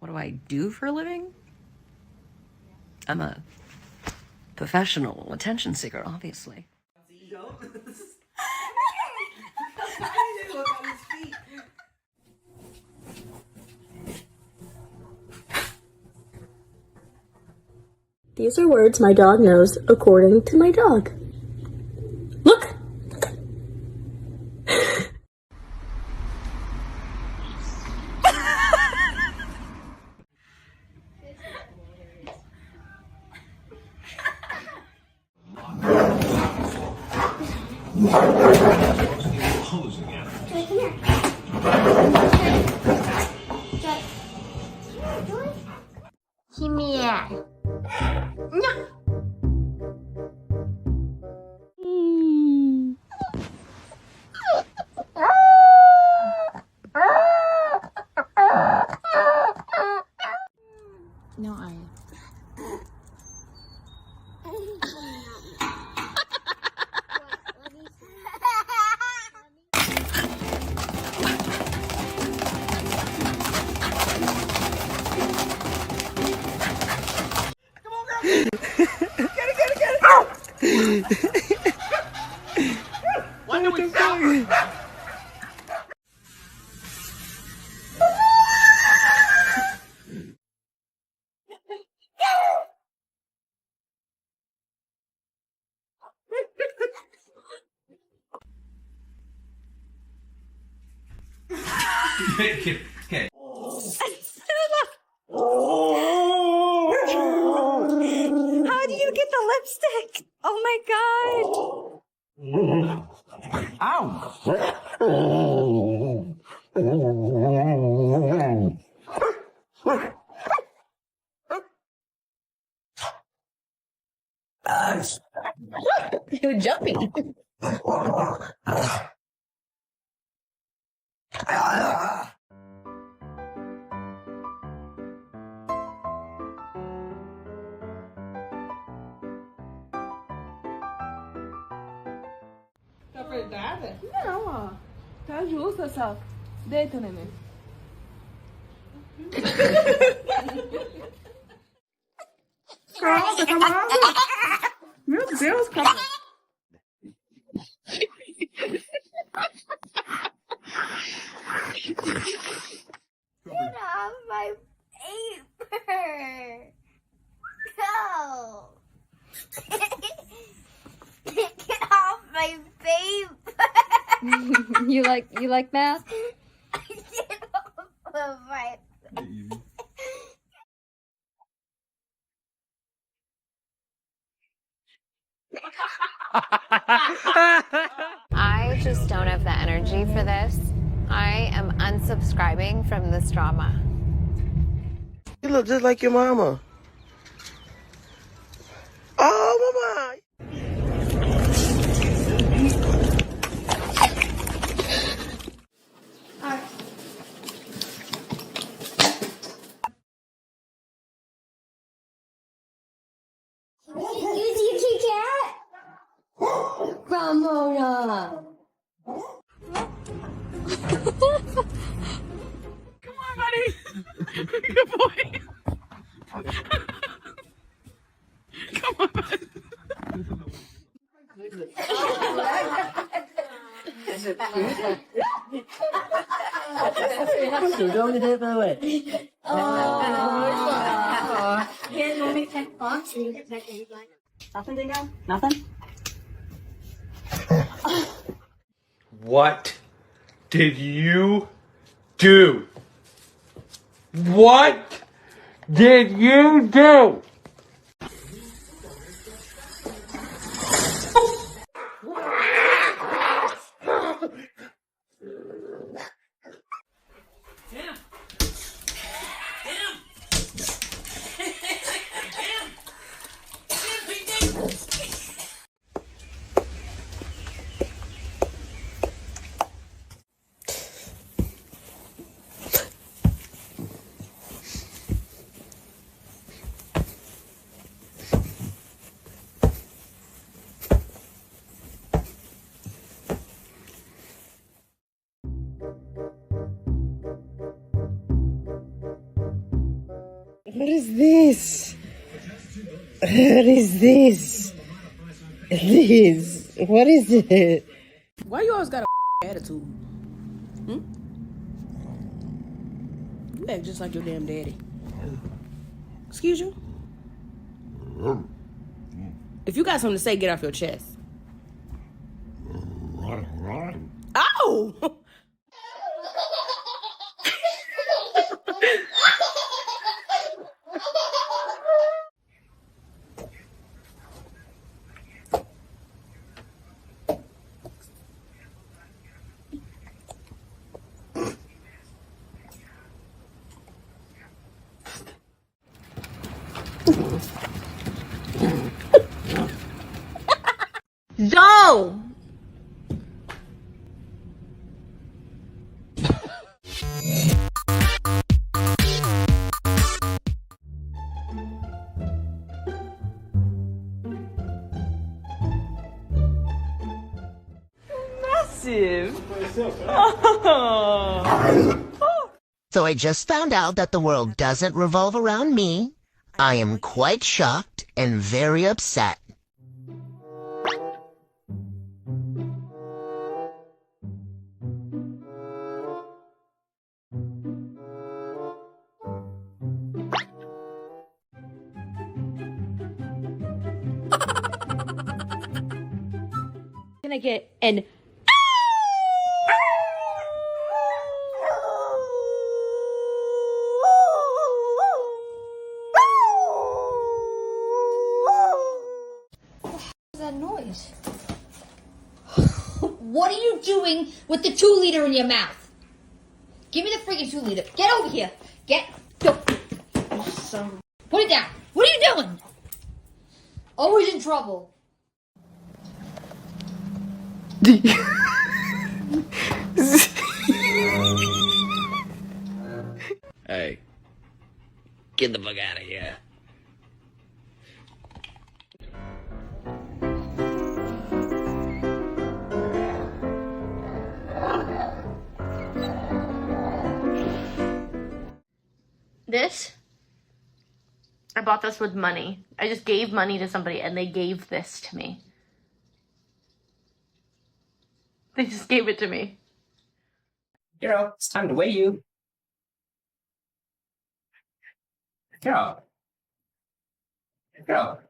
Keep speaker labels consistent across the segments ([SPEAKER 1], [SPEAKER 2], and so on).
[SPEAKER 1] What do I do for a living? I'm a professional attention seeker, obviously.
[SPEAKER 2] These are words my dog knows according to my dog. Look!
[SPEAKER 3] No, I.
[SPEAKER 4] What do we stop? Okay.
[SPEAKER 3] How do you get the lipstick? Oh my god!
[SPEAKER 1] You're jumpy.
[SPEAKER 5] Tá apertada? Não, ó. Tá justa só. Deita, neném. Meu Deus, cara.
[SPEAKER 3] Get off my paper! No! Get off my paper!
[SPEAKER 6] You like math?
[SPEAKER 3] Get off of my
[SPEAKER 6] I just don't have the energy for this. I am unsubscribing from this drama.
[SPEAKER 4] You look just like your mama. Oh, mama.
[SPEAKER 3] You see cat?
[SPEAKER 6] Ramona!
[SPEAKER 5] Come on, buddy. Good boy. Come on, buddy.
[SPEAKER 1] Nothing?
[SPEAKER 7] What did you do? What did you do?
[SPEAKER 4] What is this? What is this? What is it?
[SPEAKER 5] Why you always got a attitude? You act just like your damn daddy. Excuse you? If you got something to say, get off your chest. Ow!
[SPEAKER 2] Zo!
[SPEAKER 8] So I just found out that the world doesn't revolve around me. I am quite shocked and very upset.
[SPEAKER 2] Can I get an
[SPEAKER 9] that noise? What are you doing with the 2-liter in your mouth? Give me the freaking 2-liter. Get over here. Go. Put it down. What are you doing? Always in trouble.
[SPEAKER 4] Hey, get the fuck out of here.
[SPEAKER 2] this? I bought this with money. I just gave money to somebody and they gave this to me. They just gave it to me.
[SPEAKER 10] Carol, it's time to weigh you. Carol. Carol.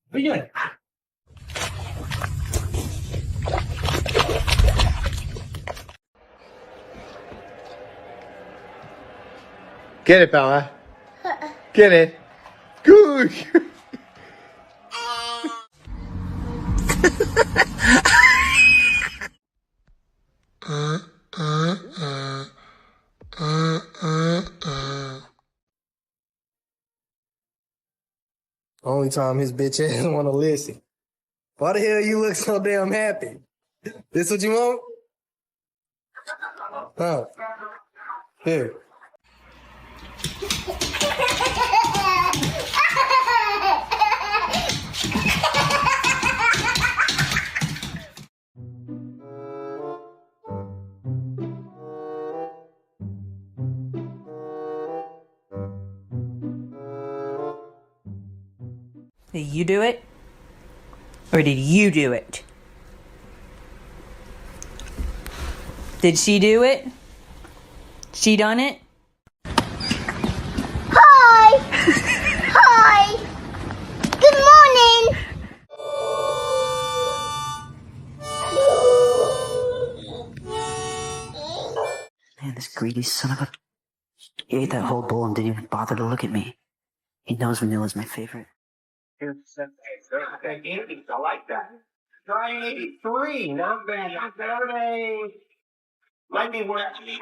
[SPEAKER 10] What are you doing?
[SPEAKER 7] Get it, Bella. Get it. Good.
[SPEAKER 11] Only time his bitch ass want to listen. Why the hell you look so damn happy? This what you want? Huh? Here.
[SPEAKER 3] Did you do it? Or did you do it? Did she do it? She done it?
[SPEAKER 9] Hi! Hi! Good morning!
[SPEAKER 1] Man, this greedy son of a... He ate that whole bowl and didn't even bother to look at me. He knows vanilla's my favorite.
[SPEAKER 10] I like that. Try 83. Not bad. Not bad. Might be worth it.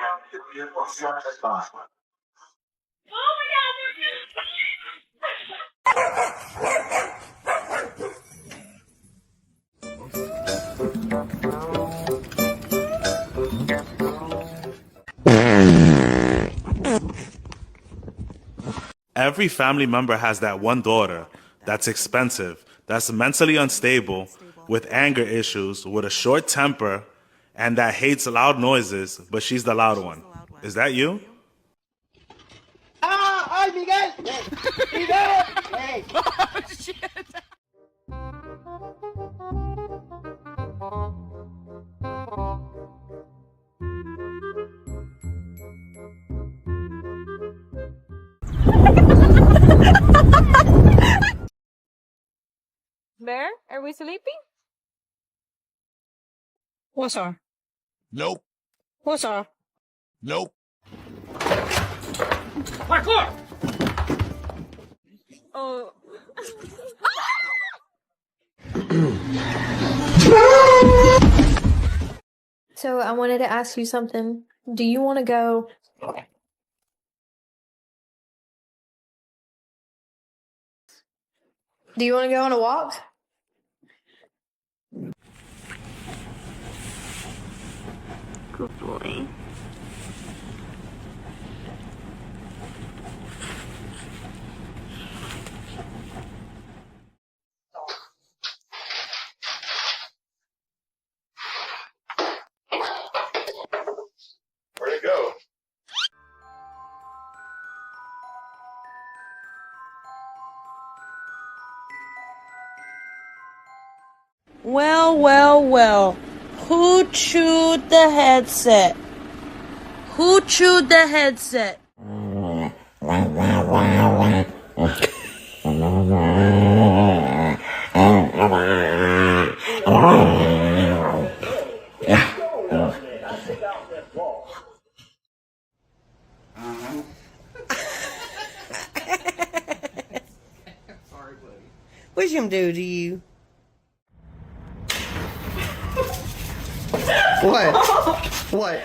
[SPEAKER 12] Every family member has that one daughter that's expensive, that's mentally unstable, with anger issues, with a short temper, and that hates loud noises, but she's the loud one. Is that you?
[SPEAKER 10] ¡Ay, Miguel! ¡Miguel! ¡Ey!
[SPEAKER 5] Oh, shit.
[SPEAKER 3] Bear, are we sleeping?
[SPEAKER 5] What's up?
[SPEAKER 7] Nope.
[SPEAKER 5] What's up?
[SPEAKER 7] Nope.
[SPEAKER 5] Parkour!
[SPEAKER 3] Oh.
[SPEAKER 13] So I wanted to ask you something. Do you want to go? Do you want to go on a walk?
[SPEAKER 3] Good boy.
[SPEAKER 7] Where'd it go?
[SPEAKER 4] Well, well, well. Who chewed the headset? Who chewed the headset? What's him do to you?
[SPEAKER 11] What? What?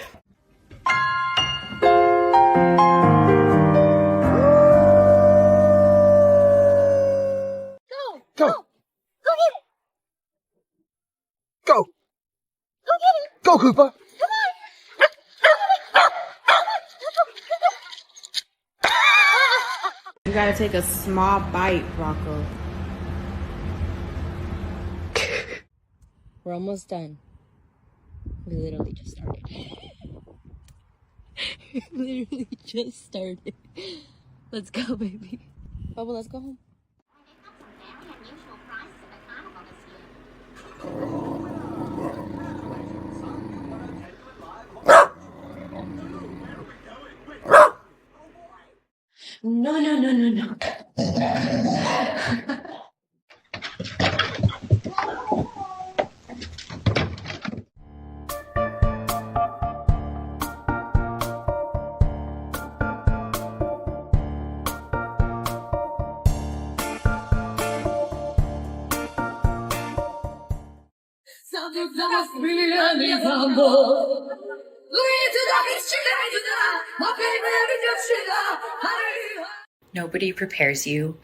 [SPEAKER 10] Go!
[SPEAKER 3] Go get it!
[SPEAKER 10] Go!
[SPEAKER 3] Go get it!
[SPEAKER 10] Go, Cooper!
[SPEAKER 3] Come on!
[SPEAKER 5] You gotta take a small bite, Rocco.
[SPEAKER 4] We're almost done. We literally just started. We literally just started. Let's go, baby. Bubba, let's go home. No, no, no, no, no.
[SPEAKER 14] Nobody prepares you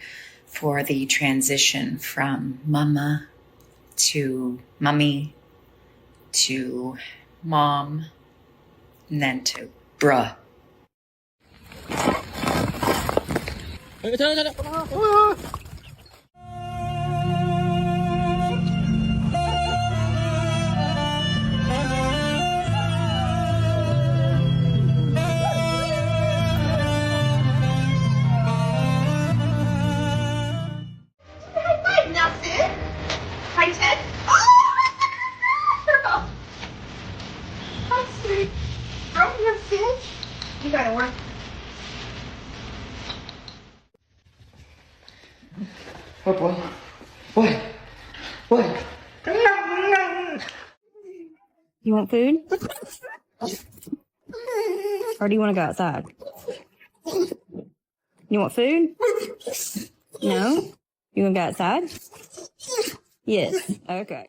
[SPEAKER 14] for the transition from mama to mummy to mom and then to bruh.
[SPEAKER 3] Now sit. Right, Ted? Oh! How sweet. From your fish. You gotta work.
[SPEAKER 10] Oh, boy. What? What?
[SPEAKER 3] You want food? Or do you want to go outside? You want food? No? You want to go outside? Yes. Okay.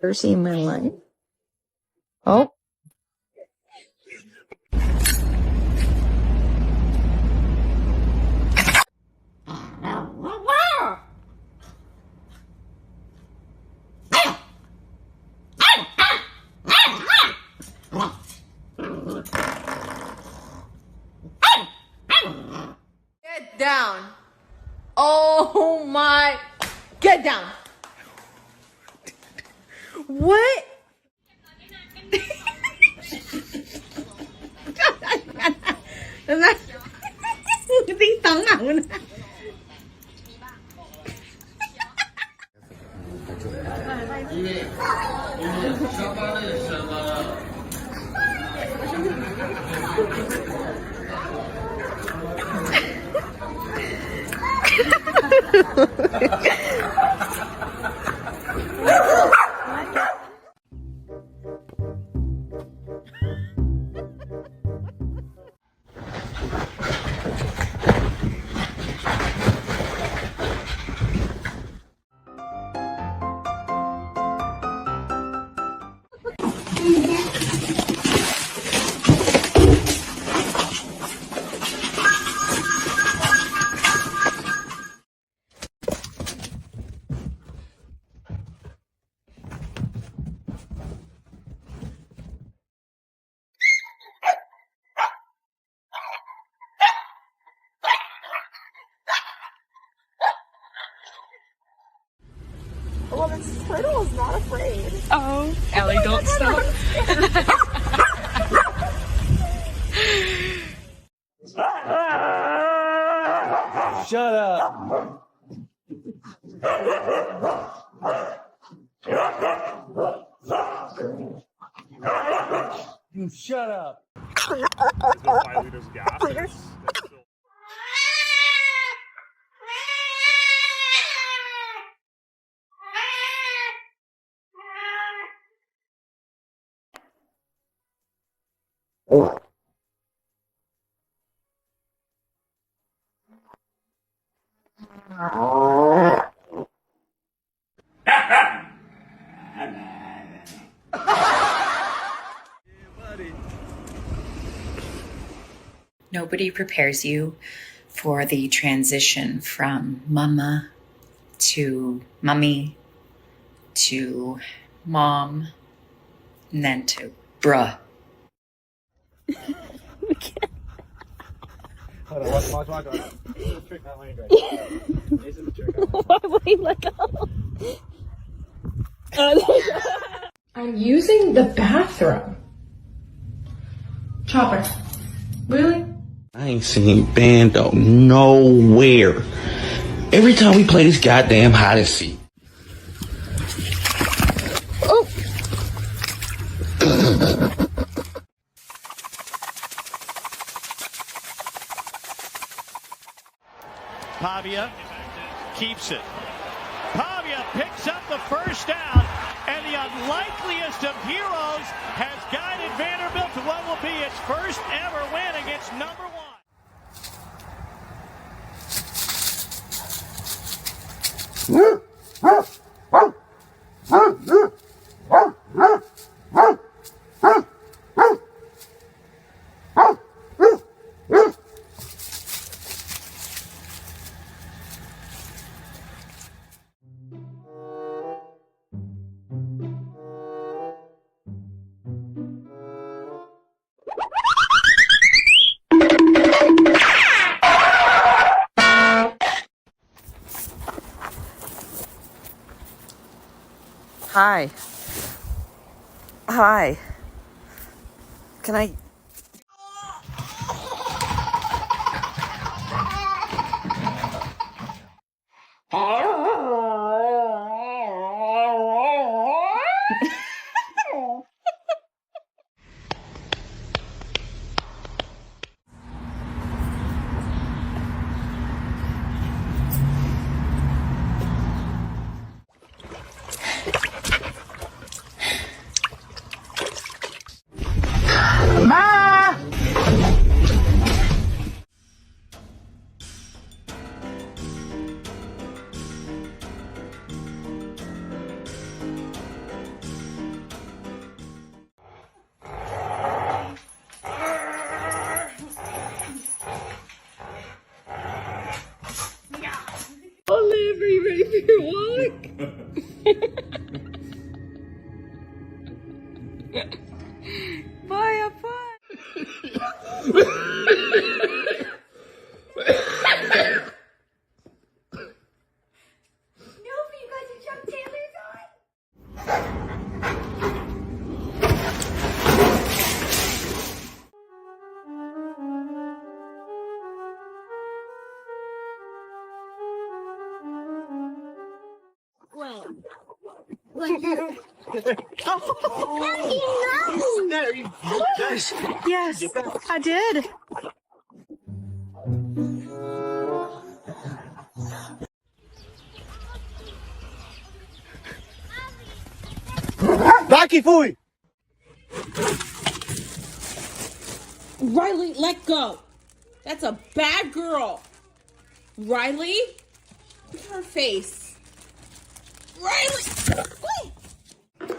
[SPEAKER 3] Ever seen in my life? Oh.
[SPEAKER 2] Get down. Oh my. Get down. What?
[SPEAKER 5] Tiếng tấn nào nữa.
[SPEAKER 15] Well, this turtle is not afraid.
[SPEAKER 4] Oh, Ellie, don't stop.
[SPEAKER 10] Shut up. You shut up.
[SPEAKER 14] Nobody prepares you for the transition from mama to mummy to mom and then to bruh.
[SPEAKER 10] Hold on, watch. This is the trick I learned right now. This is the trick I learned.
[SPEAKER 4] Why would he let go?
[SPEAKER 15] I'm using the bathroom. Chopper. Really?
[SPEAKER 16] I ain't seen Bando nowhere. Every time we play this goddamn hide and seek.
[SPEAKER 15] Oh.
[SPEAKER 17] Pavia keeps it. Pavia picks up the first down, and the unlikeliest of heroes has guided Vanderbilt to what will be its first ever win against number one.
[SPEAKER 1] Hi. Hi. Can I...
[SPEAKER 4] Olive, are you ready for your walk?
[SPEAKER 1] Bye,
[SPEAKER 15] Yes, I did.
[SPEAKER 10] Baki fui!
[SPEAKER 5] Riley, let go. That's a bad girl. Riley? Look at her face. Riley! Wait.